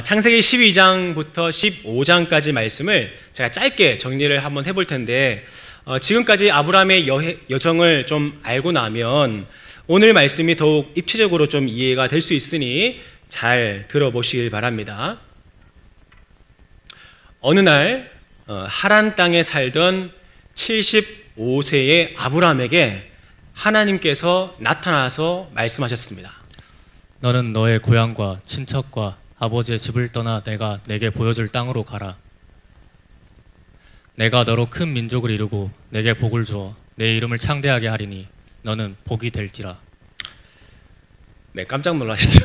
창세기 12장부터 15장까지 말씀을 제가 짧게 정리를 한번 해볼 텐데, 지금까지 아브라함의 여정을 좀 알고 나면 오늘 말씀이 더욱 입체적으로 좀 이해가 될 수 있으니 잘 들어보시길 바랍니다. 어느 날 하란 땅에 살던 75세의 아브라함에게 하나님께서 나타나서 말씀하셨습니다. 너는 너의 고향과 친척과 아버지의 집을 떠나 내가 내게 보여줄 땅으로 가라. 내가 너로 큰 민족을 이루고 내게 복을 주어 내 이름을 창대하게 하리니 너는 복이 될지라. 네, 깜짝 놀라셨죠?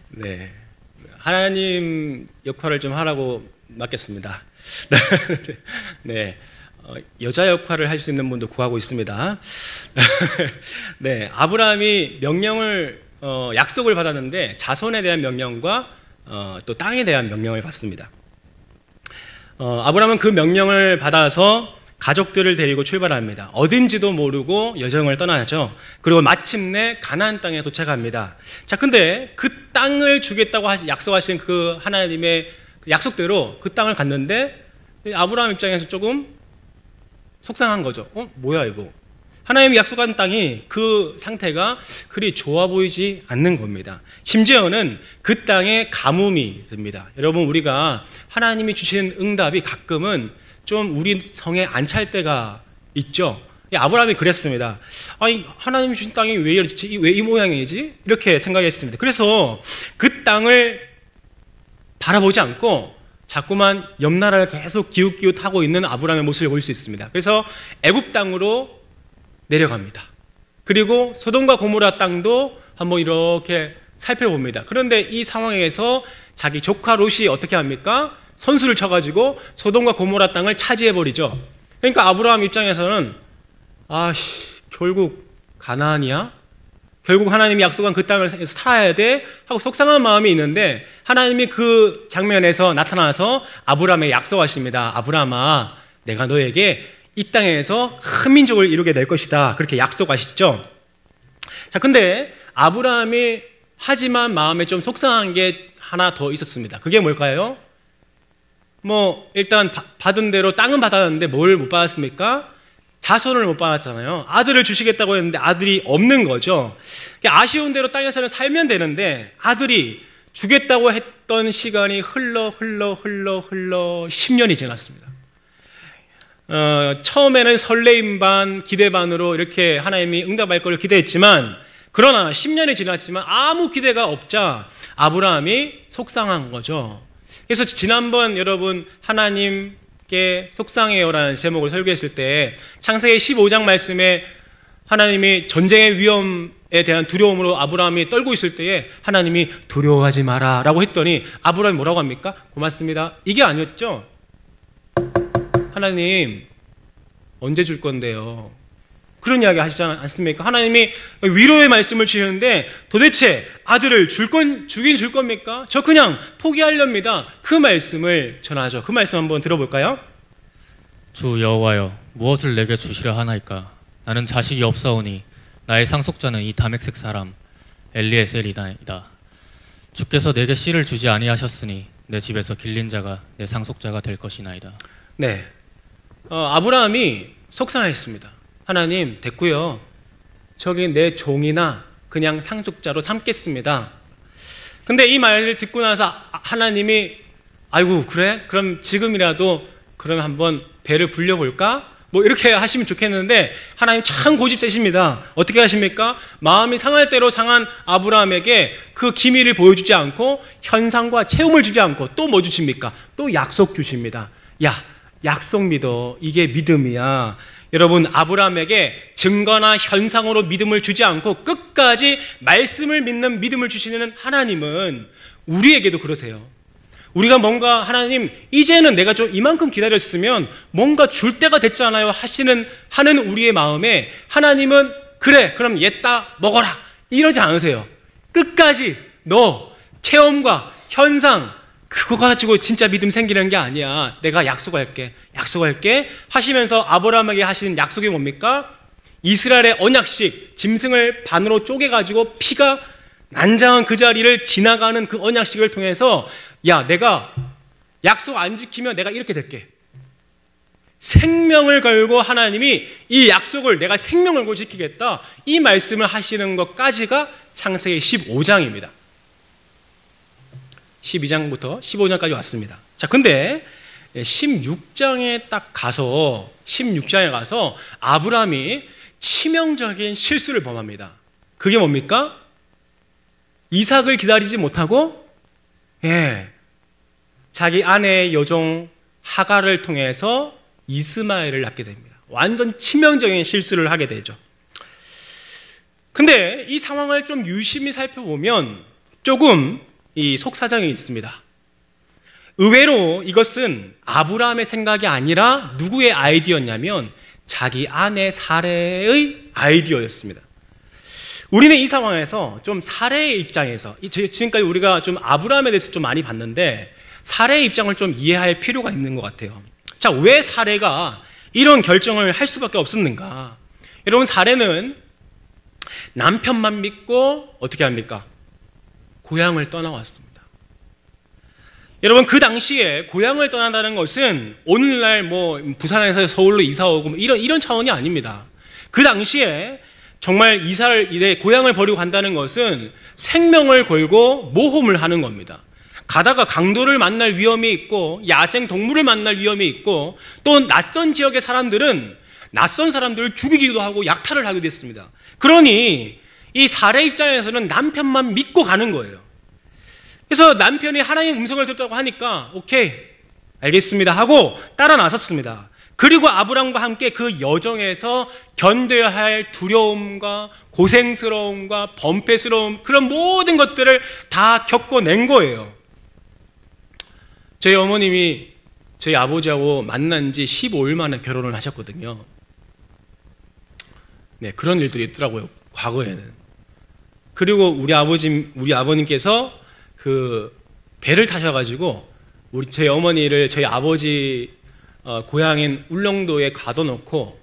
네. 하나님 역할을 좀 하라고 맡겼습니다. 네. 여자 역할을 할 수 있는 분도 구하고 있습니다. 네, 아브라함이 명령을 약속을 받았는데 자손에 대한 명령과 또 땅에 대한 명령을 받습니다. 아브라함은 그 명령을 받아서 가족들을 데리고 출발합니다. 어딘지도 모르고 여정을 떠나죠. 그리고 마침내 가나안 땅에 도착합니다. 자, 근데 그 땅을 주겠다고 약속하신 그 하나님의 약속대로 그 땅을 갔는데 아브라함 입장에서 조금 속상한 거죠. 뭐야 이거? 하나님이 약속한 땅이 그 상태가 그리 좋아 보이지 않는 겁니다. 심지어는 그 땅에 가뭄이 듭니다. 여러분, 우리가 하나님이 주신 응답이 가끔은 좀 우리 성에 안 찰 때가 있죠. 아브라함이 그랬습니다. 아니, 하나님이 주신 땅이 왜 이렇지? 왜 이 모양이지? 이렇게 생각했습니다. 그래서 그 땅을 바라보지 않고 자꾸만 옆 나라를 계속 기웃기웃하고 있는 아브라함의 모습을 볼 수 있습니다. 그래서 애굽 땅으로 내려갑니다. 그리고 소돔과 고모라 땅도 한번 이렇게 살펴봅니다. 그런데 이 상황에서 자기 조카 롯이 어떻게 합니까? 선수를 쳐가지고 소돔과 고모라 땅을 차지해버리죠. 그러니까 아브라함 입장에서는 결국 가나안이야? 결국 하나님이 약속한 그 땅을 살아야 돼? 하고 속상한 마음이 있는데 하나님이 그 장면에서 나타나서 아브라함에게 약속하십니다. 아브라함아, 내가 너에게 이 땅에서 큰 민족을 이루게 될 것이다. 그렇게 약속하시죠. 자, 근데 아브라함이 하지만 마음에 좀 속상한 게 하나 더 있었습니다. 그게 뭘까요? 일단 받은 대로 땅은 받았는데 뭘 못 받았습니까? 자손을 못 받았잖아요. 아들을 주시겠다고 했는데 아들이 없는 거죠. 아쉬운 대로 땅에서는 살면 되는데 아들이 주겠다고 했던 시간이 흘러 10년이 지났습니다. 처음에는 설레임 반 기대 반으로 이렇게 하나님이 응답할 걸 기대했지만, 그러나 10년이 지났지만 아무 기대가 없자 아브라함이 속상한 거죠. 그래서 지난번 여러분 하나님께 속상해요라는 제목을 설교했을 때 창세기 15장 말씀에 하나님이 전쟁의 위험에 대한 두려움으로 아브라함이 떨고 있을 때에 하나님이 두려워하지 마라 라고 했더니 아브라함이 뭐라고 합니까? 고맙습니다. 이게 아니었죠? 하나님 언제 줄 건데요? 그런 이야기 하시지 않습니까? 하나님이 위로의 말씀을 주시는데 도대체 아들을 주긴 줄 겁니까? 저 그냥 포기하렵니다. 그 말씀을 전하죠. 그 말씀 한번 들어볼까요? 주 여호와여, 무엇을 내게 주시려 하나이까? 나는 자식이 없사오니 나의 상속자는 이 다맥색 사람 엘리에셀이다. 주께서 내게 씨를 주지 아니하셨으니 내 집에서 길린 자가 내 상속자가 될 것이나이다. 네, 아브라함이 속상했습니다. 하나님, 됐고요. 저기 내 종이나 그냥 상속자로 삼겠습니다. 근데 이 말을 듣고 나서 하나님이 아이고 그래? 그럼 지금이라도 그럼 한번 배를 불려볼까? 이렇게 하시면 좋겠는데 하나님 참 고집 세십니다. 어떻게 하십니까? 마음이 상할 대로 상한 아브라함에게 그 기미를 보여주지 않고 현상과 체험을 주지 않고 또 뭐 주십니까? 또 약속 주십니다. 야, 약속 믿어. 이게 믿음이야. 여러분, 아브라함에게 증거나 현상으로 믿음을 주지 않고 끝까지 말씀을 믿는 믿음을 주시는 하나님은 우리에게도 그러세요. 우리가 뭔가 하나님 이제는 내가 좀 이만큼 기다렸으면 뭔가 줄 때가 됐잖아요 하는 우리의 마음에 하나님은 그래 그럼 얘따 먹어라 이러지 않으세요. 끝까지 너 체험과 현상 그거 가지고 진짜 믿음 생기는 게 아니야. 내가 약속할게 하시면서 아브라함에게 하시는 약속이 뭡니까? 이스라엘의 언약식 짐승을 반으로 쪼개가지고 피가 난장한 그 자리를 지나가는 그 언약식을 통해서 야, 내가 약속 안 지키면 내가 이렇게 될게. 생명을 걸고 하나님이 이 약속을 내가 생명을 걸고 지키겠다, 이 말씀을 하시는 것까지가 창세기 15장입니다. 12장부터 15장까지 왔습니다. 자, 근데 16장에 가서 아브라함이 치명적인 실수를 범합니다. 그게 뭡니까? 이삭을 기다리지 못하고 자기 아내의 여종 하갈을 통해서 이스마엘을 낳게 됩니다. 완전 치명적인 실수를 하게 되죠. 근데 이 상황을 좀 유심히 살펴보면 조금 이 속사정이 있습니다. 의외로 이것은 아브라함의 생각이 아니라 누구의 아이디어였냐면 자기 아내 사레의 아이디어였습니다. 우리는 이 상황에서 좀 사레의 입장에서, 지금까지 우리가 좀 아브라함에 대해서 좀 많이 봤는데 사레의 입장을 좀 이해할 필요가 있는 것 같아요. 자, 왜 사레가 이런 결정을 할 수밖에 없었는가? 여러분, 사레는 남편만 믿고 어떻게 합니까? 고향을 떠나왔습니다. 여러분, 그 당시에 고향을 떠난다는 것은 오늘날 뭐 부산에서 서울로 이사 오고 이런 차원이 아닙니다. 그 당시에 정말 고향을 버리고 간다는 것은 생명을 걸고 모험을 하는 겁니다. 가다가 강도를 만날 위험이 있고 야생 동물을 만날 위험이 있고 또 낯선 지역의 사람들은 낯선 사람들을 죽이기도 하고 약탈을 하기도 했습니다. 그러니 이 사레 입장에서는 남편만 믿고 가는 거예요. 그래서 남편이 하나님의 음성을 듣다고 하니까 오케이, 알겠습니다 하고 따라 나섰습니다. 그리고 아브람과 함께 그 여정에서 견뎌야 할 두려움과 고생스러움과 범패스러움, 그런 모든 것들을 다 겪어낸 거예요. 저희 어머님이 저희 아버지하고 만난 지 15일 만에 결혼을 하셨거든요. 네, 그런 일들이 있더라고요, 과거에는. 그리고 우리 아버님께서 그 배를 타셔가지고 저희 어머니를 저희 아버지 고향인 울릉도에 가둬놓고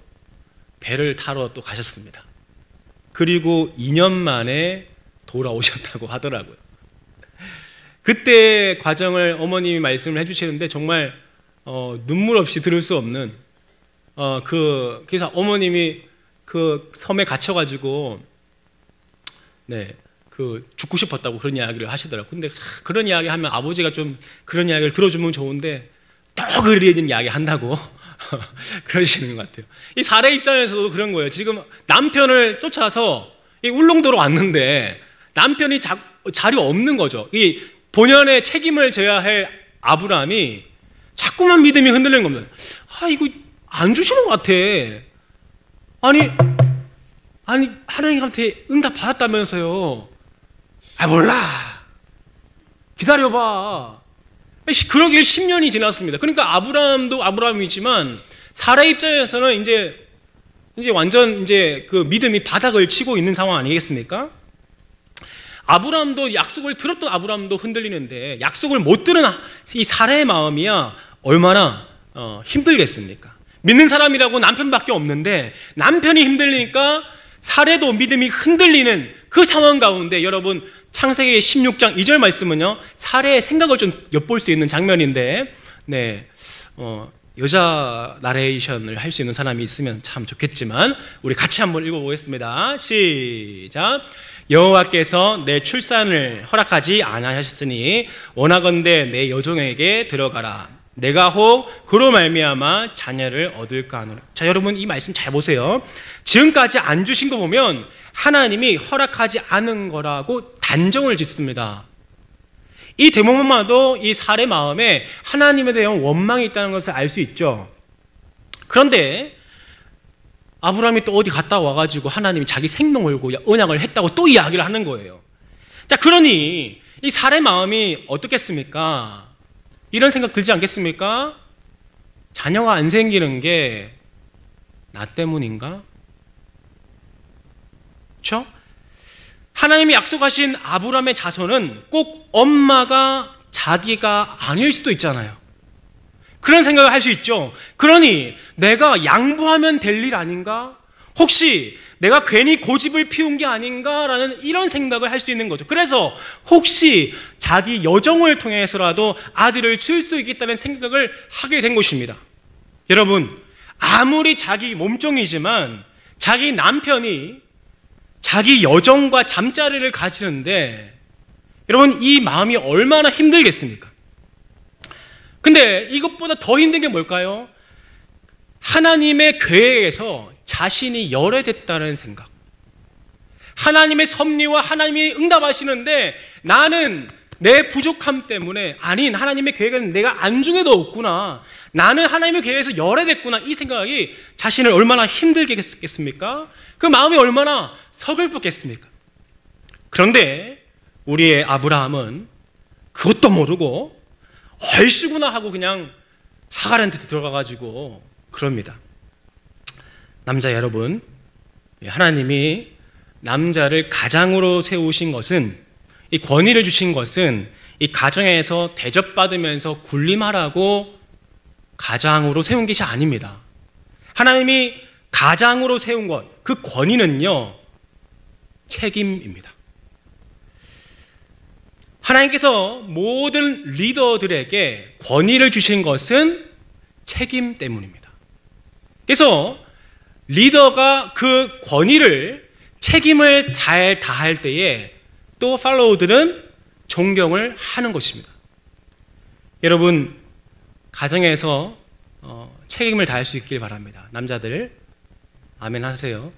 배를 타러 또 가셨습니다. 그리고 2년 만에 돌아오셨다고 하더라고요. 그때 과정을 어머님이 말씀을 해주시는데 정말 눈물 없이 들을 수 없는 그래서 어머님이 그 섬에 갇혀가지고 죽고 싶었다고 그런 이야기를 하시더라고요. 근데 그런 이야기 하면 아버지가 좀 그런 이야기를 들어주면 좋은데 또 그런 이야기 한다고 그러시는 것 같아요. 이 사례 입장에서도 그런 거예요. 지금 남편을 쫓아서 이 울릉도로 왔는데 남편이 자리 없는 거죠. 이 본연의 책임을 져야 할 아브라함이 자꾸만 믿음이 흔들리는 겁니다. 이거 안 주시는 것 같아. 아니 하나님한테 응답 받았다면서요. 몰라, 기다려봐. 그러길 10년이 지났습니다. 그러니까 아브라함도 아브라함이지만 사라 입장에서는 이제 완전 그 믿음이 바닥을 치고 있는 상황 아니겠습니까? 아브라함도 약속을 들었던 아브라함도 흔들리는데 약속을 못 들은 이 사라의 마음이야 얼마나 힘들겠습니까? 믿는 사람이라고 남편밖에 없는데 남편이 힘들리니까 사례도 믿음이 흔들리는 그 상황 가운데 여러분, 창세기 16장 2절 말씀은요, 사례의 생각을 좀 엿볼 수 있는 장면인데 여자 나레이션을 할 수 있는 사람이 있으면 참 좋겠지만 우리 같이 한번 읽어보겠습니다. 시작. 여호와께서 내 출산을 허락하지 아니하셨으니 원하건대 내 여종에게 들어가라. 내가 혹 그로 말미암아 자녀를 얻을까 하노라. 자, 여러분 이 말씀 잘 보세요. 지금까지 안 주신 거 보면 하나님이 허락하지 않은 거라고 단정을 짓습니다. 이 대목만 봐도 이 사례 마음에 하나님에 대한 원망이 있다는 것을 알 수 있죠. 그런데 아브라함이 또 어디 갔다 와가지고 하나님이 자기 생명 걸고 언약을 했다고 또 이야기를 하는 거예요. 자, 그러니 이 사례 마음이 어떻겠습니까? 이런 생각 들지 않겠습니까? 자녀가 안 생기는 게 나 때문인가? 그렇죠? 하나님이 약속하신 아브라함의 자손은 꼭 엄마가 자기가 아닐 수도 있잖아요. 그런 생각을 할 수 있죠. 그러니 내가 양보하면 될 일 아닌가? 혹시 내가 괜히 고집을 피운 게 아닌가라는 이런 생각을 할 수 있는 거죠. 그래서 혹시 자기 여정을 통해서라도 아들을 줄 수 있겠다는 생각을 하게 된 것입니다. 여러분, 아무리 자기 몸종이지만 자기 남편이 자기 여정과 잠자리를 가지는데 여러분, 이 마음이 얼마나 힘들겠습니까? 근데 이것보다 더 힘든 게 뭘까요? 하나님의 계획에서 자신이 열애됐다는 생각. 하나님의 섭리와 하나님이 응답하시는데 나는 내 부족함 때문에, 아닌 하나님의 계획은 내가 안중에도 없구나, 나는 하나님의 계획에서 열애됐구나, 이 생각이 자신을 얼마나 힘들게 했겠습니까? 그 마음이 얼마나 서글펐겠습니까? 그런데 우리의 아브라함은 그것도 모르고 얼씨구나 하고 그냥 하갈한테 들어가가지고 그럽니다. 남자 여러분, 하나님이 남자를 가장으로 세우신 것은, 이 권위를 주신 것은 이 가정에서 대접받으면서 군림하라고 가장으로 세운 것이 아닙니다. 하나님이 가장으로 세운 것, 그 권위는요, 책임입니다. 하나님께서 모든 리더들에게 권위를 주신 것은 책임 때문입니다. 그래서 리더가 그 권위를, 책임을 잘 다할 때에 또 팔로우들은 존경을 하는 것입니다. 여러분, 가정에서 책임을 다할 수 있길 바랍니다. 남자들 아멘 하세요.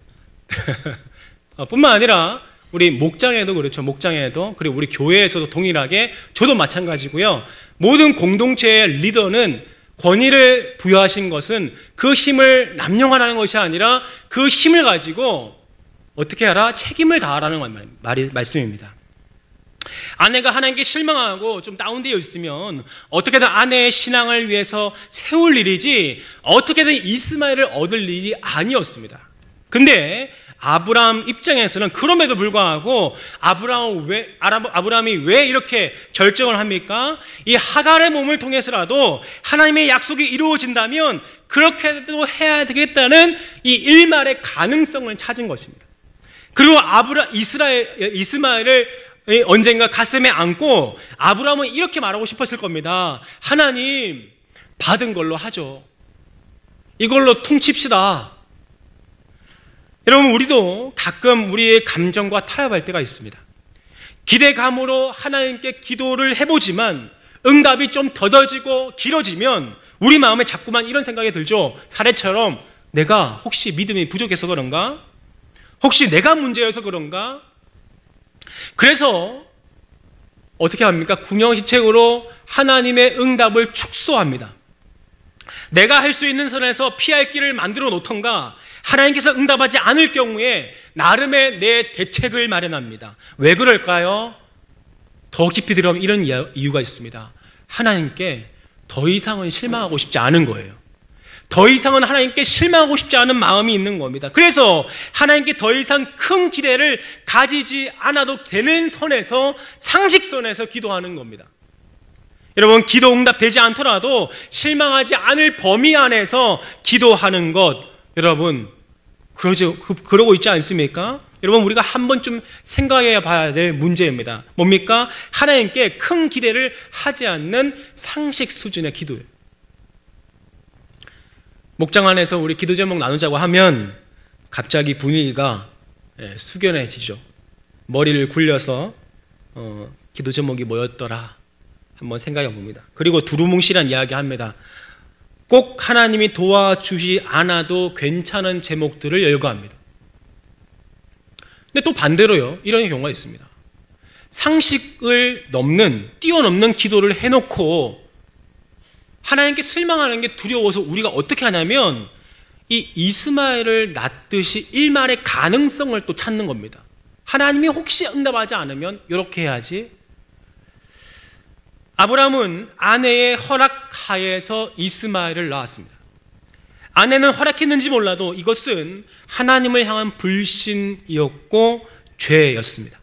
뿐만 아니라 우리 목장에도 그렇죠. 목장에도, 그리고 우리 교회에서도 동일하게, 저도 마찬가지고요. 모든 공동체의 리더는 권위를 부여하신 것은 그 힘을 남용하라는 것이 아니라 그 힘을 가지고 어떻게 하라? 책임을 다하라는 말씀입니다. 아내가 하나님께 실망하고 좀 다운되어 있으면 어떻게든 아내의 신앙을 위해서 세울 일이지 어떻게든 이스마엘을 얻을 일이 아니었습니다. 근데 아브라함 입장에서는 그럼에도 불구하고 아브라함이 왜 이렇게 결정을 합니까? 이 하갈의 몸을 통해서라도 하나님의 약속이 이루어진다면 그렇게도 해야 되겠다는 이 일말의 가능성을 찾은 것입니다. 그리고 이스마엘을 언젠가 가슴에 안고 아브라함은 이렇게 말하고 싶었을 겁니다. 하나님, 받은 걸로 하죠. 이걸로 퉁칩시다. 여러분, 우리도 가끔 우리의 감정과 타협할 때가 있습니다. 기대감으로 하나님께 기도를 해보지만 응답이 좀 더뎌지고 길어지면 우리 마음에 자꾸만 이런 생각이 들죠. 사례처럼 내가 혹시 믿음이 부족해서 그런가? 혹시 내가 문제여서 그런가? 그래서 어떻게 합니까? 궁형시책으로 하나님의 응답을 축소합니다. 내가 할 수 있는 선에서 피할 길을 만들어 놓던가, 하나님께서 응답하지 않을 경우에 나름의 내 대책을 마련합니다. 왜 그럴까요? 더 깊이 들어가면 이런 이유가 있습니다. 하나님께 더 이상은 실망하고 싶지 않은 거예요. 더 이상은 하나님께 실망하고 싶지 않은 마음이 있는 겁니다. 그래서 하나님께 더 이상 큰 기대를 가지지 않아도 되는 선에서, 상식선에서 기도하는 겁니다. 여러분, 기도 응답되지 않더라도 실망하지 않을 범위 안에서 기도하는 것, 여러분 그러고 있지 않습니까? 여러분, 우리가 한 번쯤 생각해 봐야 될 문제입니다. 뭡니까? 하나님께 큰 기대를 하지 않는 상식 수준의 기도예요. 목장 안에서 우리 기도 제목 나누자고 하면 갑자기 분위기가 숙연해지죠. 머리를 굴려서 기도 제목이 뭐였더라 한번 생각해 봅니다. 그리고 두루뭉실한 이야기 합니다. 꼭 하나님이 도와주지 않아도 괜찮은 제목들을 열거합니다. 근데 또 반대로요, 이런 경우가 있습니다. 상식을 뛰어넘는 기도를 해놓고 하나님께 실망하는 게 두려워서 우리가 어떻게 하냐면 이 이스마엘을 낳듯이 일말의 가능성을 또 찾는 겁니다. 하나님이 혹시 응답하지 않으면 이렇게 해야지. 아브라함은 아내의 허락하에서 이스마엘을 낳았습니다. 아내는 허락했는지 몰라도 이것은 하나님을 향한 불신이었고 죄였습니다.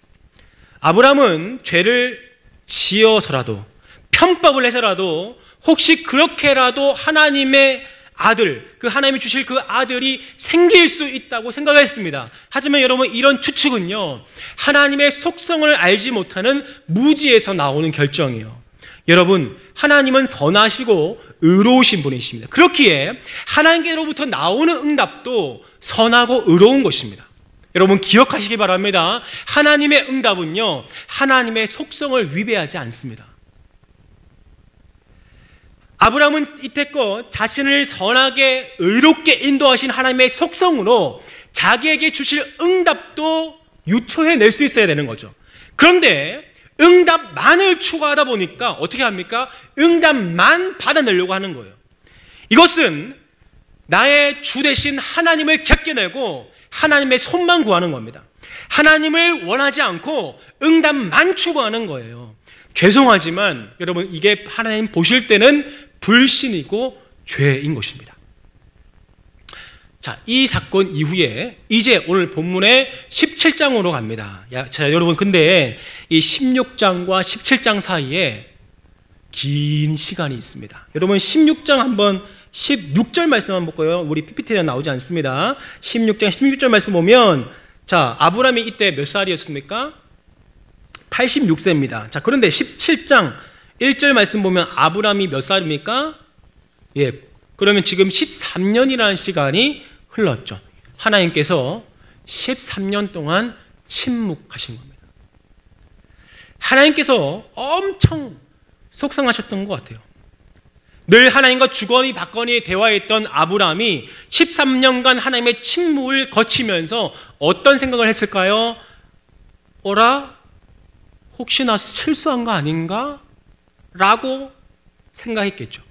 아브라함은 죄를 지어서라도, 편법을 해서라도, 혹시 그렇게라도 하나님의 아들, 그 하나님이 주실 그 아들이 생길 수 있다고 생각했습니다. 하지만 여러분, 이런 추측은요, 하나님의 속성을 알지 못하는 무지에서 나오는 결정이에요. 여러분, 하나님은 선하시고 의로우신 분이십니다. 그렇기에 하나님께로부터 나오는 응답도 선하고 의로운 것입니다. 여러분, 기억하시기 바랍니다. 하나님의 응답은요, 하나님의 속성을 위배하지 않습니다. 아브라함은 이때껏 자신을 선하게 의롭게 인도하신 하나님의 속성으로 자기에게 주실 응답도 유추해낼 수 있어야 되는 거죠. 그런데 응답만을 추구하다 보니까 어떻게 합니까? 응답만 받아내려고 하는 거예요. 이것은 나의 주 대신 하나님을 제껴내고 하나님의 손만 구하는 겁니다. 하나님을 원하지 않고 응답만 추구하는 거예요. 죄송하지만 여러분, 이게 하나님 보실 때는 불신이고 죄인 것입니다. 자, 이 사건 이후에 이제 오늘 본문의 17장으로 갑니다. 자, 여러분, 근데 이 16장과 17장 사이에 긴 시간이 있습니다. 여러분, 16장 한번 16절 말씀 한번 볼까요? 우리 PPT에 나오지 않습니다. 16장 16절 말씀 보면, 자, 아브라함이 이때 몇 살이었습니까? 86세입니다. 자, 그런데 17장 1절 말씀 보면 아브라함이 몇 살입니까? 예, 그러면 지금 13년이라는 시간이 흘렀죠. 하나님께서 13년 동안 침묵하신 겁니다. 하나님께서 엄청 속상하셨던 것 같아요. 늘 하나님과 주거니 받거니 대화했던 아브라함이 13년간 하나님의 침묵을 거치면서 어떤 생각을 했을까요? 어라? 혹시나 실수한 거 아닌가? 라고 생각했겠죠.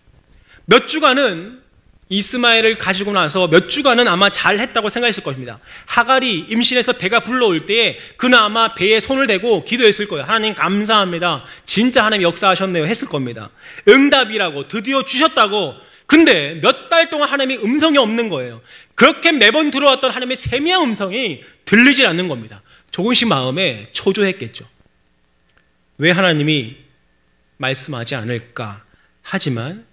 몇 주간은 이스마엘을 가지고 나서 몇 주간은 아마 잘했다고 생각했을 것입니다. 하갈이 임신해서 배가 불러올 때에 그는 아마 배에 손을 대고 기도했을 거예요. 하나님 감사합니다. 진짜 하나님 역사하셨네요 했을 겁니다. 응답이라고 드디어 주셨다고. 근데 몇 달 동안 하나님의 음성이 없는 거예요. 그렇게 매번 들어왔던 하나님의 세미한 음성이 들리질 않는 겁니다. 조금씩 마음에 초조했겠죠. 왜 하나님이 말씀하지 않을까? 하지만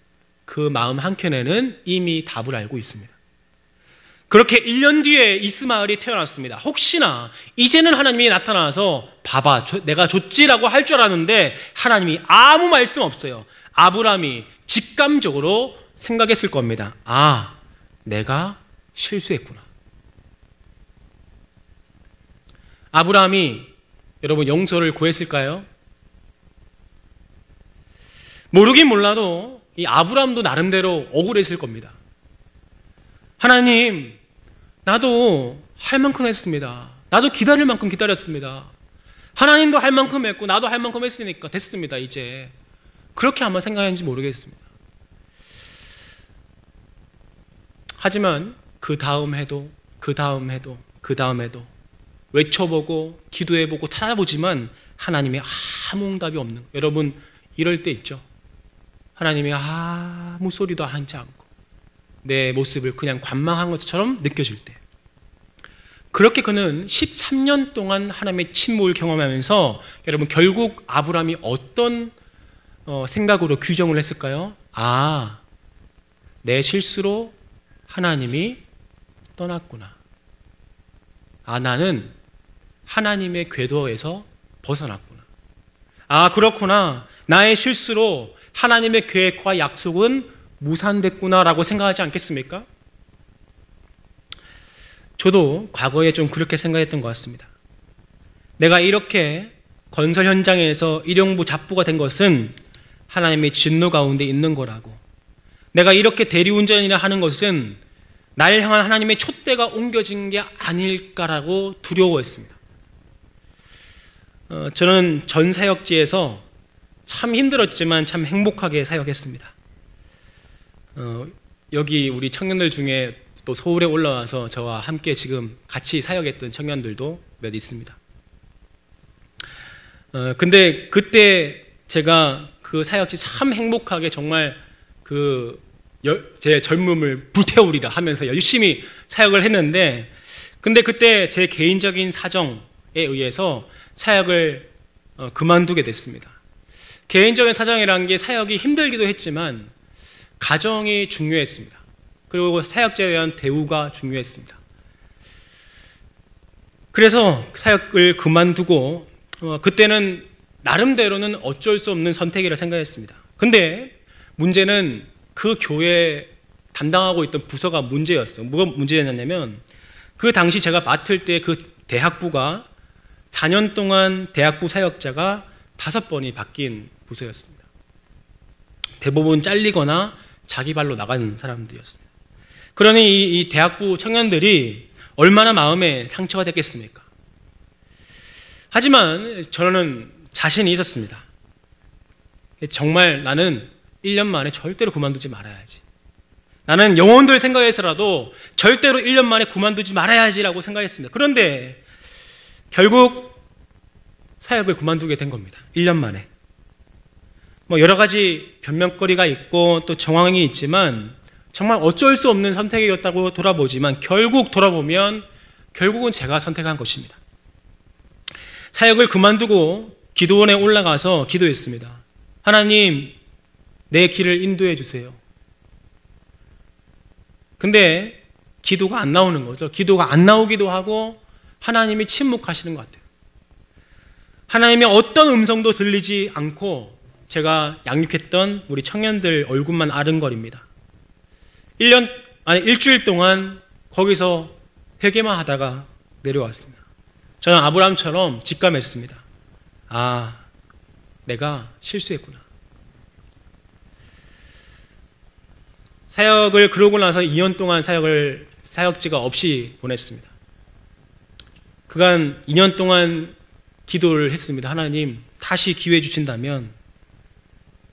그 마음 한켠에는 이미 답을 알고 있습니다. 그렇게 1년 뒤에 이스마엘이 태어났습니다. 혹시나 이제는 하나님이 나타나서 봐봐, 내가 줬지라고 할 줄 알았는데 하나님이 아무 말씀 없어요. 아브라함이 직감적으로 생각했을 겁니다. 아, 내가 실수했구나. 아브라함이 여러분 용서를 구했을까요? 모르긴 몰라도 이 아브라함도 나름대로 억울했을 겁니다. 하나님, 나도 할 만큼 했습니다. 나도 기다릴 만큼 기다렸습니다. 하나님도 할 만큼 했고 나도 할 만큼 했으니까 됐습니다. 이제 그렇게 아마 생각했는지 모르겠습니다. 하지만 그 다음 해도 외쳐보고 기도해보고 찾아보지만 하나님의 아무 응답이 없는 거예요. 여러분, 이럴 때 있죠. 하나님이 아무 소리도 하지 않고 내 모습을 그냥 관망한 것처럼 느껴질 때, 그렇게 그는 13년 동안 하나님의 침묵을 경험하면서 여러분 결국 아브라함이 어떤 생각으로 규정을 했을까요? 아, 내 실수로 하나님이 떠났구나. 아, 나는 하나님의 궤도에서 벗어났구나. 아, 그렇구나. 나의 실수로 하나님의 계획과 약속은 무산됐구나라고 생각하지 않겠습니까? 저도 과거에 좀 그렇게 생각했던 것 같습니다. 내가 이렇게 건설 현장에서 일용부 잡부가 된 것은 하나님의 진노 가운데 있는 거라고, 내가 이렇게 대리운전이나 하는 것은 날 향한 하나님의 촛대가 옮겨진 게 아닐까라고 두려워했습니다. 저는 전 사역지에서 참 힘들었지만 참 행복하게 사역했습니다. 여기 우리 청년들 중에 또 서울에 올라와서 저와 함께 지금 같이 사역했던 청년들도 몇 있습니다. 근데 그때 제가 그 사역지 참 행복하게 정말 제 젊음을 불태우리라 하면서 열심히 사역을 했는데, 근데 그때 제 개인적인 사정에 의해서 사역을 그만두게 됐습니다. 개인적인 사정이라는 게 사역이 힘들기도 했지만 가정이 중요했습니다. 그리고 사역자에 대한 대우가 중요했습니다. 그래서 사역을 그만두고 그때는 나름대로는 어쩔 수 없는 선택이라 생각했습니다. 근데 문제는 그 교회 담당하고 있던 부서가 문제였어요. 뭐가 문제였냐면 그 당시 제가 맡을 때 그 대학부가 4년 동안 대학부 사역자가 5번이 바뀐 부서였습니다. 대부분 잘리거나 자기 발로 나간 사람들이었습니다. 그러니 이 대학부 청년들이 얼마나 마음에 상처가 됐겠습니까? 하지만 저는 자신이 있었습니다. 정말 나는 1년 만에 절대로 그만두지 말아야지. 나는 영혼들 생각해서라도 절대로 1년 만에 그만두지 말아야지라고 생각했습니다. 그런데 결국 사역을 그만두게 된 겁니다. 1년 만에. 여러 가지 변명거리가 있고 또 정황이 있지만 정말 어쩔 수 없는 선택이었다고 돌아보지만 결국은 제가 선택한 것입니다. 사역을 그만두고 기도원에 올라가서 기도했습니다. 하나님, 내 길을 인도해 주세요. 근데 기도가 안 나오는 거죠. 기도가 안 나오기도 하고 하나님이 침묵하시는 것 같아요. 하나님의 어떤 음성도 들리지 않고 제가 양육했던 우리 청년들 얼굴만 아른거립니다. 일주일 동안 거기서 회개만 하다가 내려왔습니다. 저는 아브라함처럼 직감했습니다. 아, 내가 실수했구나. 사역을 그러고 나서 2년 동안 사역지가 없이 보냈습니다. 그간 2년 동안 기도를 했습니다. 하나님, 다시 기회 주신다면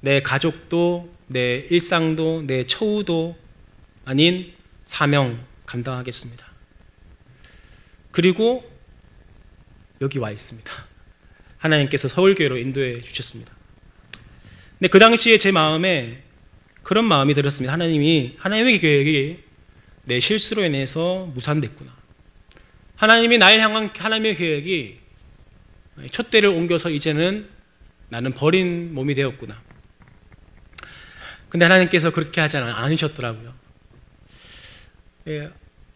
내 가족도, 내 일상도, 내 처우도 아닌 사명 감당하겠습니다. 그리고 여기 와 있습니다. 하나님께서 서울교회로 인도해 주셨습니다. 근데 그 당시에 제 마음에 그런 마음이 들었습니다. 하나님의 계획이 내 실수로 인해서 무산됐구나. 하나님이 나를 향한 하나님의 계획이 촛대를 옮겨서 이제는 나는 버린 몸이 되었구나. 근데 하나님께서 그렇게 하지 않으셨더라고요.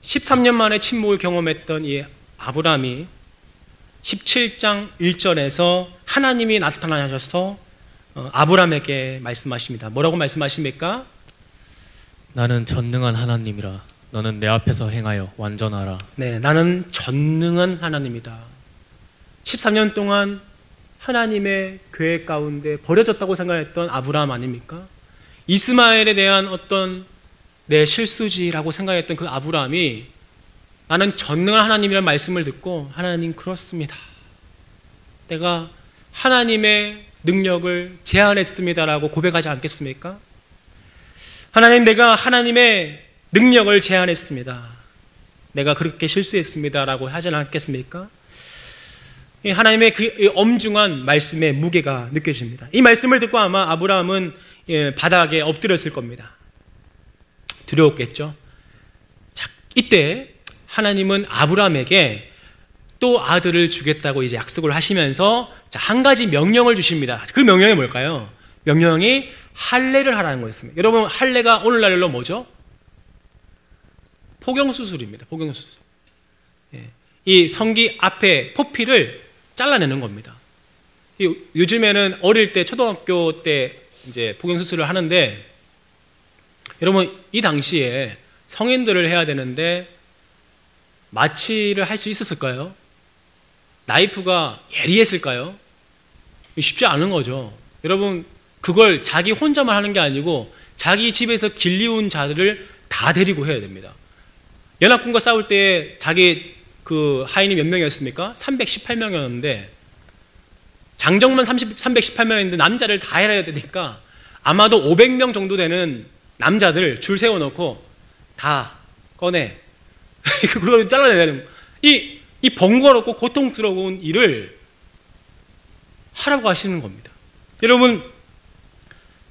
13년 만에 침묵을 경험했던 이 아브라함이 17장 1절에서 하나님이 나타나셔서 아브라함에게 말씀하십니다. 뭐라고 말씀하십니까? 나는 전능한 하나님이라 너는 내 앞에서 행하여 완전하라. 네, 나는 전능한 하나님이다. 13년 동안 하나님의 계획 가운데 버려졌다고 생각했던 아브라함 아닙니까? 이스마엘에 대한 어떤 내 실수지라고 생각했던 그 아브라함이 나는 전능한 하나님이라는 말씀을 듣고 하나님 그렇습니다. 내가 하나님의 능력을 제한했습니다라고 고백하지 않겠습니까? 하나님, 내가 하나님의 능력을 제한했습니다. 내가 그렇게 실수했습니다라고 하지 않겠습니까? 하나님의 그 엄중한 말씀의 무게가 느껴집니다. 이 말씀을 듣고 아마 아브라함은 바닥에 엎드렸을 겁니다. 두려웠겠죠. 자, 이때 하나님은 아브라함에게 또 아들을 주겠다고 이제 약속을 하시면서 한 가지 명령을 주십니다. 그 명령이 뭘까요? 명령이 할례를 하라는 거였습니다. 여러분, 할례가 오늘날로 뭐죠? 포경수술입니다. 포경수술. 이 성기 앞에 포피를 잘라내는 겁니다. 요즘에는 어릴 때 초등학교 때 이제 포경수술을 하는데 여러분, 이 당시에 성인들을 해야 되는데 마취를 할 수 있었을까요? 나이프가 예리했을까요? 쉽지 않은 거죠. 여러분, 그걸 자기 혼자만 하는 게 아니고 자기 집에서 길리운 자들을 다 데리고 해야 됩니다. 연합군과 싸울 때 자기 그 하인이 몇 명이었습니까? 318명이었는데 장정만 318명인데 남자를 다 해야 되니까 아마도 500명 정도 되는 남자들 줄 세워놓고 다 꺼내. 그걸 잘라내야 되는 이 번거롭고 고통스러운 일을 하라고 하시는 겁니다. 여러분,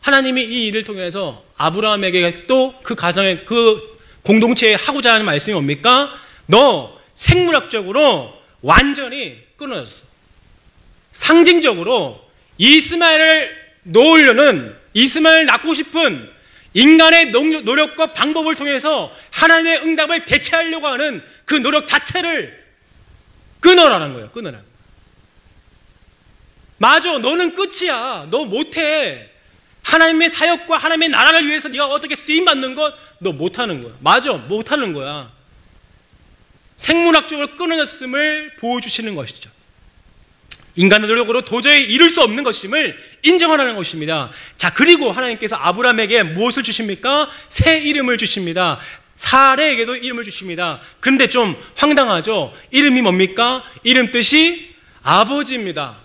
하나님이 이 일을 통해서 아브라함에게 또 그 가정에 그 공동체에 하고자 하는 말씀이 뭡니까? 너 생물학적으로 완전히 끊어졌어. 상징적으로 이스마엘을 낳고 싶은 인간의 노력과 방법을 통해서 하나님의 응답을 대체하려고 하는 그 노력 자체를 끊어라는 거예요. 끊어라. 맞아, 너는 끝이야. 너 못해. 하나님의 사역과 하나님의 나라를 위해서 네가 어떻게 쓰임받는 것 너 못하는 거야. 맞아, 못하는 거야. 생물학적으로 끊어졌음을 보여주시는 것이죠. 인간의 노력으로 도저히 이룰 수 없는 것임을 인정하라는 것입니다. 자, 그리고 하나님께서 아브라함에게 무엇을 주십니까? 새 이름을 주십니다. 사레에게도 이름을 주십니다. 그런데 좀 황당하죠? 이름이 뭡니까? 이름 뜻이 아버지입니다.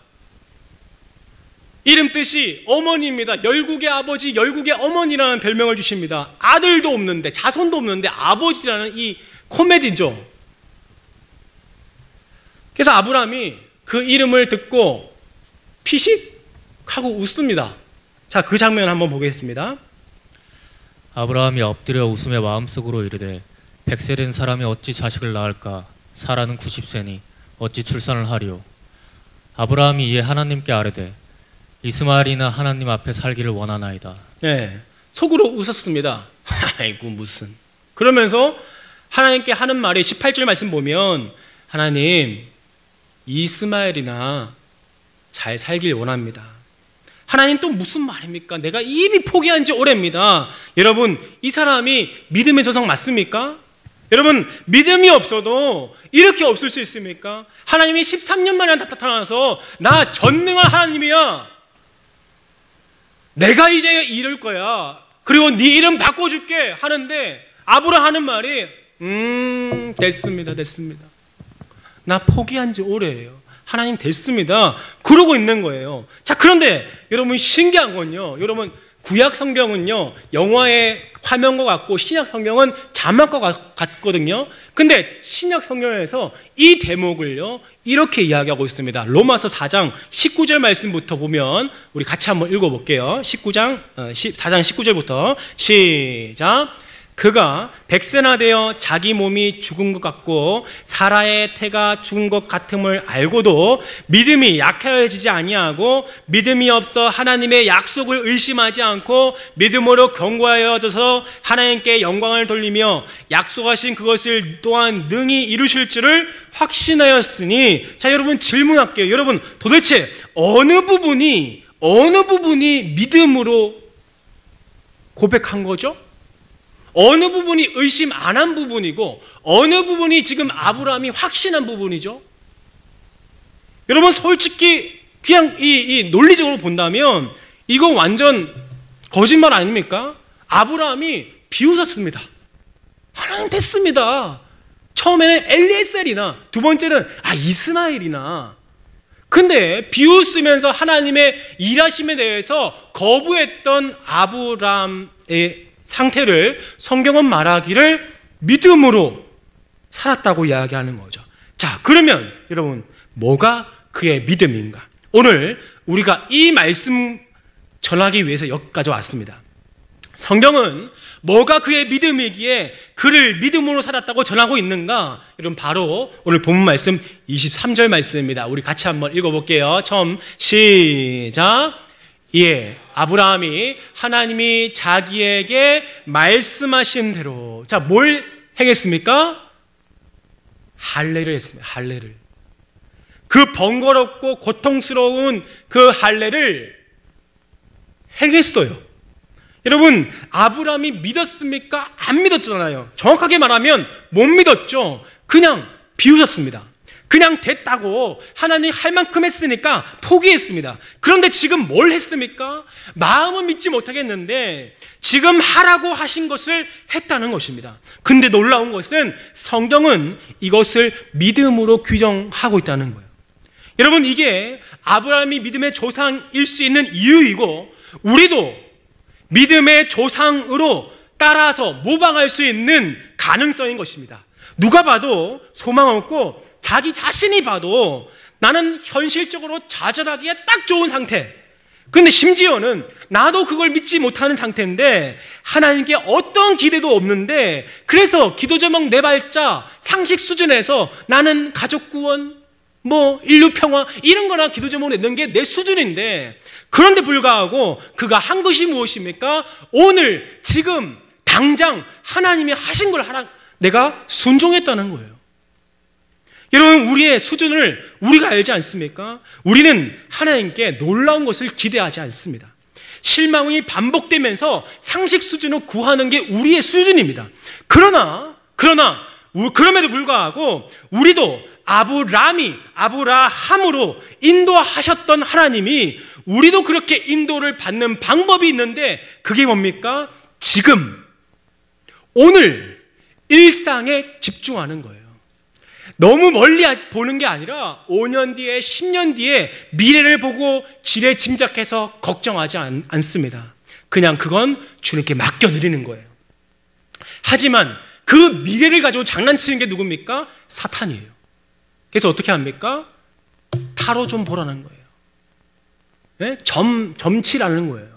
이름 뜻이 어머니입니다. 열국의 아버지, 열국의 어머니라는 별명을 주십니다. 아들도 없는데, 자손도 없는데 아버지라는 이 코미디죠. 그래서 아브라함이 그 이름을 듣고 피식하고 웃습니다. 자, 그 장면 한번 보겠습니다. 아브라함이 엎드려 웃으며 마음속으로 이르되 100세 된 사람이 어찌 자식을 낳을까? 사라는 90세니 어찌 출산을 하리요? 아브라함이 이에 하나님께 아뢰되 이스마엘이나 하나님 앞에 살기를 원하나이다. 네, 속으로 웃었습니다. 아이고 무슨. 그러면서 하나님께 하는 말이 18절 말씀 보면 하나님 이스마엘이나 잘 살길 원합니다. 하나님 또 무슨 말입니까? 내가 이미 포기한 지 오래입니다. 여러분, 이 사람이 믿음의 조상 맞습니까? 여러분, 믿음이 없어도 이렇게 없을 수 있습니까? 하나님이 13년 만에 나타나서 나 전능한 하나님이야. 내가 이제 이룰 거야. 그리고 네 이름 바꿔줄게 하는데 아브라함 하는 말이 됐습니다. 나 포기한 지 오래예요. 하나님 됐습니다. 그러고 있는 거예요. 자, 그런데 여러분 신기한 건요. 여러분 구약 성경은요. 영화의 화면과 같고 신약 성경은 자막과 같거든요. 근데 신약 성경에서 이 대목을요. 이렇게 이야기하고 있습니다. 로마서 4장 19절 말씀부터 보면 우리 같이 한번 읽어볼게요. 4장 19절부터 시작. 그가 100세나 되어 자기 몸이 죽은 것 같고 사라의 태가 죽은 것 같음을 알고도 믿음이 약해지지 아니하고 믿음이 없어 하나님의 약속을 의심하지 않고 믿음으로 견고하여져서 하나님께 영광을 돌리며 약속하신 그것을 또한 능히 이루실 줄을 확신하였으니. 자, 여러분 질문할게요. 여러분 도대체 어느 부분이 믿음으로 고백한 거죠? 어느 부분이 의심 안 한 부분이고 어느 부분이 지금 아브라함이 확신한 부분이죠? 여러분 솔직히 그냥 이 논리적으로 본다면 이거 완전 거짓말 아닙니까? 아브라함이 비웃었습니다. 하나님 됐습니다. 처음에는 엘리에셀이나 두 번째는 이스마엘이나. 근데 비웃으면서 하나님의 일하심에 대해서 거부했던 아브라함의 상태를 성경은 말하기를 믿음으로 살았다고 이야기하는 거죠. 자, 그러면 여러분 뭐가 그의 믿음인가? 오늘 우리가 이 말씀 전하기 위해서 여기까지 왔습니다. 성경은 뭐가 그의 믿음이기에 그를 믿음으로 살았다고 전하고 있는가? 여러분 바로 오늘 본문 말씀 23절 말씀입니다. 우리 같이 한번 읽어볼게요. 처음 시작. 예, 아브라함이 하나님이 자기에게 말씀하신 대로, 자, 뭘 행했습니까? 할례를 했습니다. 할례를. 그 번거롭고 고통스러운 그 할례를 행했어요. 여러분, 아브라함이 믿었습니까? 안 믿었잖아요. 정확하게 말하면 못 믿었죠. 그냥 비웃었습니다. 그냥 됐다고 하나님 할 만큼 했으니까 포기했습니다. 그런데 지금 뭘 했습니까? 마음은 믿지 못하겠는데 지금 하라고 하신 것을 했다는 것입니다. 근데 놀라운 것은 성경은 이것을 믿음으로 규정하고 있다는 거예요. 여러분 이게 아브라함이 믿음의 조상일 수 있는 이유이고 우리도 믿음의 조상으로 따라서 모방할 수 있는 가능성인 것입니다. 누가 봐도 소망 없고 자기 자신이 봐도 나는 현실적으로 좌절하기에 딱 좋은 상태. 근데 심지어는 나도 그걸 믿지 못하는 상태인데 하나님께 어떤 기대도 없는데 그래서 기도 제목 네 발자 상식 수준에서 나는 가족 구원 뭐 인류 평화 이런 거나 기도 제목을 내는 게 내 수준인데, 그런데 불구하고 그가 한 것이 무엇입니까? 오늘 지금 당장 하나님이 하신 걸 내가 순종했다는 거예요. 여러분, 우리의 수준을 우리가 알지 않습니까? 우리는 하나님께 놀라운 것을 기대하지 않습니다. 실망이 반복되면서 상식 수준을 구하는 게 우리의 수준입니다. 그럼에도 불구하고 우리도 아브라함으로 인도하셨던 하나님이 우리도 그렇게 인도를 받는 방법이 있는데, 그게 뭡니까? 지금 오늘 일상에 집중하는 거예요. 너무 멀리 보는 게 아니라 5년 뒤에 10년 뒤에 미래를 보고 지레 짐작해서 걱정하지 않습니다. 그냥 그건 주님께 맡겨드리는 거예요. 하지만 그 미래를 가지고 장난치는 게 누굽니까? 사탄이에요. 그래서 어떻게 합니까? 타로 좀 보라는 거예요. 네? 점치라는 거예요.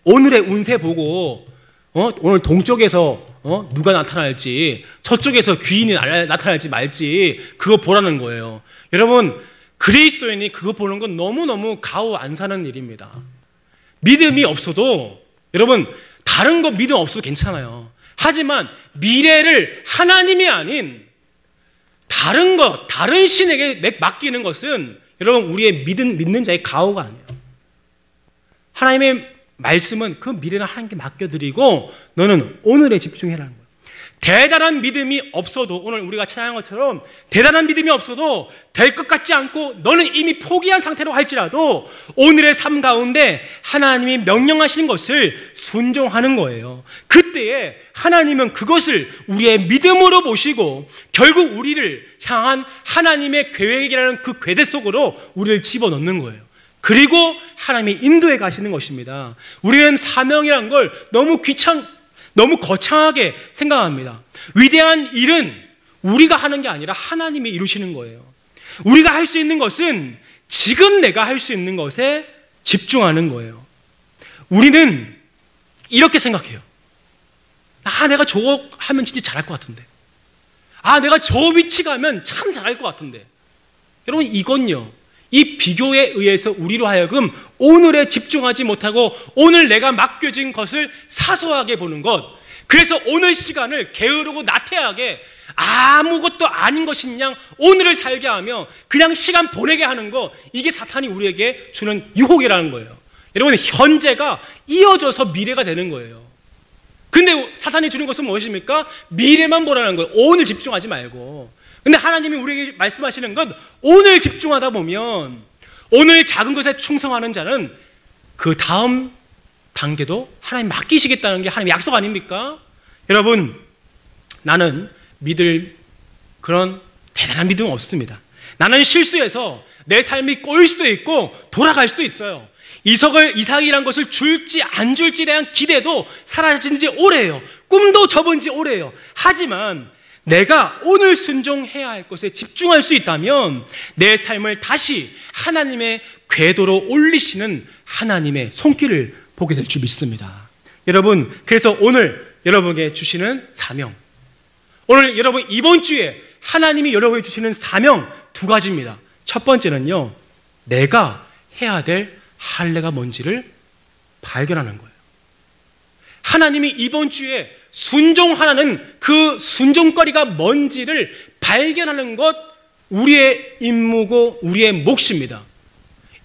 오늘의 운세 보고 오늘 동쪽에서 누가 나타날지, 저쪽에서 귀인이 나타날지 말지 그거 보라는 거예요. 여러분, 그리스도인이 그거 보는 건 너무너무 가오 안 사는 일입니다. 믿음이 없어도, 여러분, 다른 거 믿음 없어도 괜찮아요. 하지만 미래를 하나님이 아닌 다른 신에게 맡기는 것은, 여러분, 우리의 믿는 자의 가오가 아니에요. 하나님의 말씀은 그 미래는 하나님께 맡겨드리고 너는 오늘에 집중해라는 거예요. 대단한 믿음이 없어도, 오늘 우리가 찬양한 것처럼 대단한 믿음이 없어도 될 것 같지 않고 너는 이미 포기한 상태로 할지라도 오늘의 삶 가운데 하나님이 명령하신 것을 순종하는 거예요. 그때에 하나님은 그것을 우리의 믿음으로 보시고 결국 우리를 향한 하나님의 계획이라는 그 궤대 속으로 우리를 집어넣는 거예요. 그리고 하나님이 인도해 가시는 것입니다. 우리는 사명이란 걸 너무 거창하게 생각합니다. 위대한 일은 우리가 하는 게 아니라 하나님이 이루시는 거예요. 우리가 할 수 있는 것은 지금 내가 할 수 있는 것에 집중하는 거예요. 우리는 이렇게 생각해요. 내가 저거 하면 진짜 잘할 것 같은데. 내가 저 위치 가면 참 잘할 것 같은데. 여러분, 이건요, 이 비교에 의해서 우리로 하여금 오늘에 집중하지 못하고 오늘 내가 맡겨진 것을 사소하게 보는 것, 그래서 오늘 시간을 게으르고 나태하게 아무것도 아닌 것인 양 오늘을 살게 하며 그냥 시간 보내게 하는 거, 이게 사탄이 우리에게 주는 유혹이라는 거예요. 여러분, 현재가 이어져서 미래가 되는 거예요. 근데 사탄이 주는 것은 무엇입니까? 미래만 보라는 거예요. 오늘 집중하지 말고. 근데 하나님이 우리에게 말씀하시는 건 오늘 집중하다 보면, 오늘 작은 것에 충성하는 자는 그 다음 단계도 하나님 맡기시겠다는 게 하나님 약속 아닙니까? 여러분, 나는 믿을 그런 대단한 믿음은 없습니다. 나는 실수해서 내 삶이 꼬일 수도 있고 돌아갈 수도 있어요. 이삭이란 것을 줄지 안 줄지에 대한 기대도 사라진 지 오래예요. 꿈도 접은 지 오래예요. 하지만 내가 오늘 순종해야 할 것에 집중할 수 있다면 내 삶을 다시 하나님의 궤도로 올리시는 하나님의 손길을 보게 될 줄 믿습니다. 여러분, 그래서 오늘 여러분에게 주시는 사명, 오늘 여러분 이번 주에 하나님이 여러분에게 주시는 사명 2가지입니다. 첫 번째는요, 내가 해야 될 할례가 뭔지를 발견하는 거예요. 하나님이 이번 주에 순종하라는 그 순종거리가 뭔지를 발견하는 것, 우리의 임무고 우리의 몫입니다.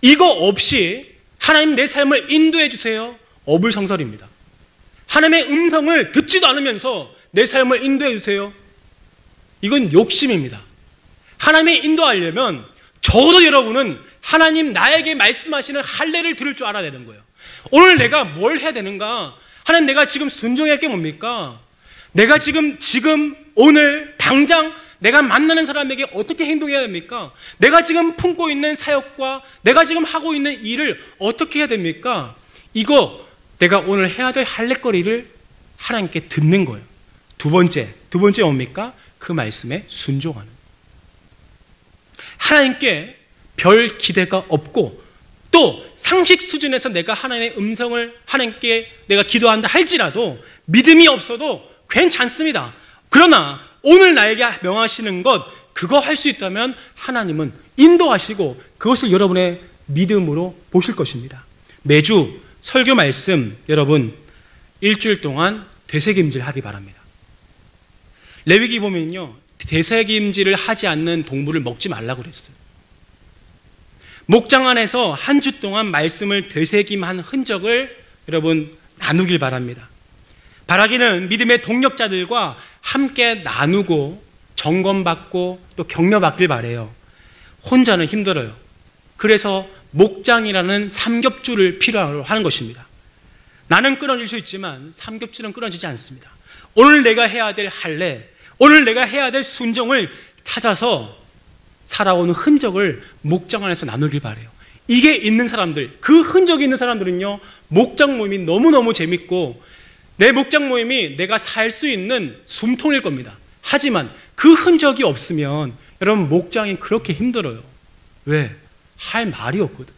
이거 없이 하나님 내 삶을 인도해 주세요, 어불성설입니다. 하나님의 음성을 듣지도 않으면서 내 삶을 인도해 주세요, 이건 욕심입니다. 하나님의 인도하려면 적어도 여러분은 하나님 나에게 말씀하시는 할례를 들을 줄 알아야 되는 거예요. 오늘 내가 뭘 해야 되는가? 하나님, 내가 지금 순종해야 할 게 뭡니까? 내가 지금 오늘 당장 내가 만나는 사람에게 어떻게 행동해야 됩니까? 내가 지금 품고 있는 사역과 내가 지금 하고 있는 일을 어떻게 해야 됩니까? 이거 내가 오늘 해야 될 할례거리를 하나님께 듣는 거예요. 두 번째 뭡니까? 그 말씀에 순종하는. 하나님께 별 기대가 없고 또 상식 수준에서 내가 하나님의 음성을 하나님께 내가 기도한다 할지라도 믿음이 없어도 괜찮습니다. 그러나 오늘 나에게 명하시는 것, 그거 할 수 있다면 하나님은 인도하시고 그것을 여러분의 믿음으로 보실 것입니다. 매주 설교 말씀 여러분 일주일 동안 되새김질 하기 바랍니다. 레위기 보면요, 되새김질을 하지 않는 동물을 먹지 말라고 그랬어요. 목장 안에서 한 주 동안 말씀을 되새김한 흔적을 여러분 나누길 바랍니다. 바라기는 믿음의 동력자들과 함께 나누고 점검받고 또 격려받길 바래요. 혼자는 힘들어요. 그래서 목장이라는 삼겹줄을 필요로 하는 것입니다. 나는 끊어질 수 있지만 삼겹줄은 끊어지지 않습니다. 오늘 내가 해야 될 할례, 오늘 내가 해야 될 순종을 찾아서 살아오는 흔적을 목장 안에서 나누길 바래요. 이게 있는 사람들, 그 흔적이 있는 사람들은요, 목장 모임이 너무너무 재밌고 내 목장 모임이 내가 살 수 있는 숨통일 겁니다. 하지만 그 흔적이 없으면 여러분 목장이 그렇게 힘들어요. 왜? 할 말이 없거든.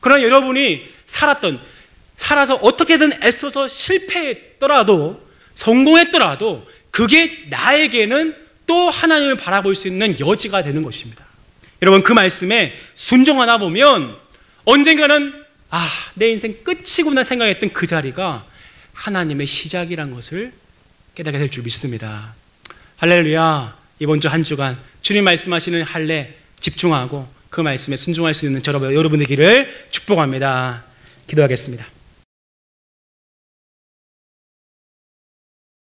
그러나 여러분이 살아서 어떻게든 애써서 실패했더라도 성공했더라도 그게 나에게는 또 하나님을 바라볼 수 있는 여지가 되는 것입니다. 여러분 그 말씀에 순종하다 보면 언젠가는 내 인생 끝이구나 생각했던 그 자리가 하나님의 시작이란 것을 깨닫게 될 줄 믿습니다. 할렐루야. 이번 주 한 주간 주님 말씀하시는 할례 집중하고 그 말씀에 순종할 수 있는 여러분 되기를 축복합니다. 기도하겠습니다.